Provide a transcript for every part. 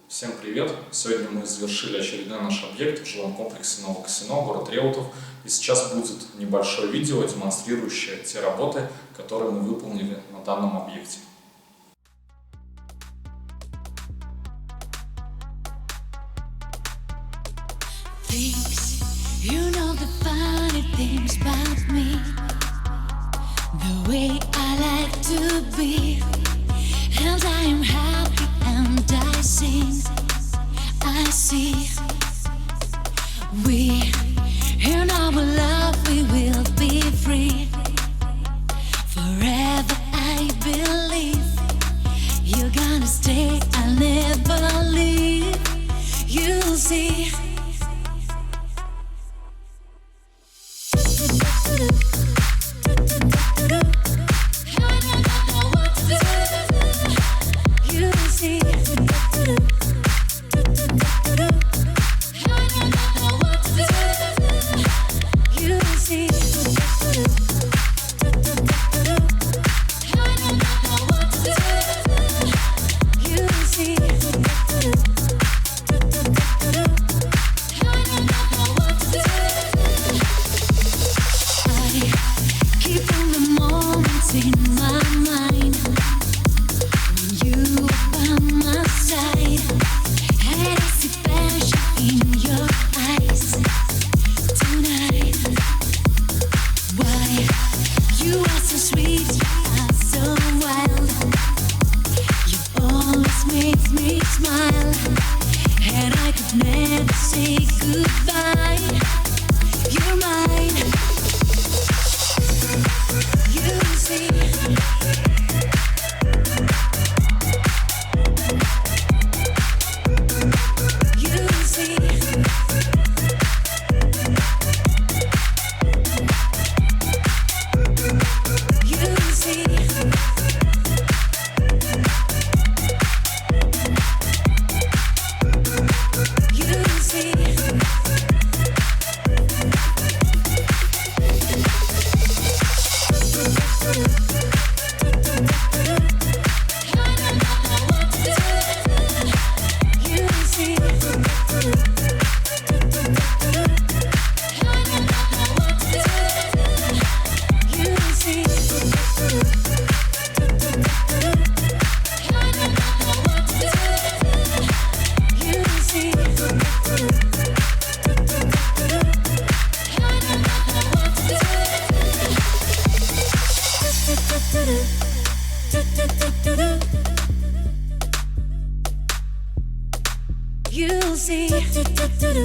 Всем привет! Сегодня мы завершили очередной наш объект в жилом комплексе Новокосино, город Реутов. И сейчас будет небольшое видео, демонстрирующее те работы, которые мы выполнили на данном объекте. I see we in our love we will be free forever. I believe you're gonna stay. I'll never leave. You'll see. You'll see. You'll see.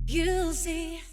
You'll see.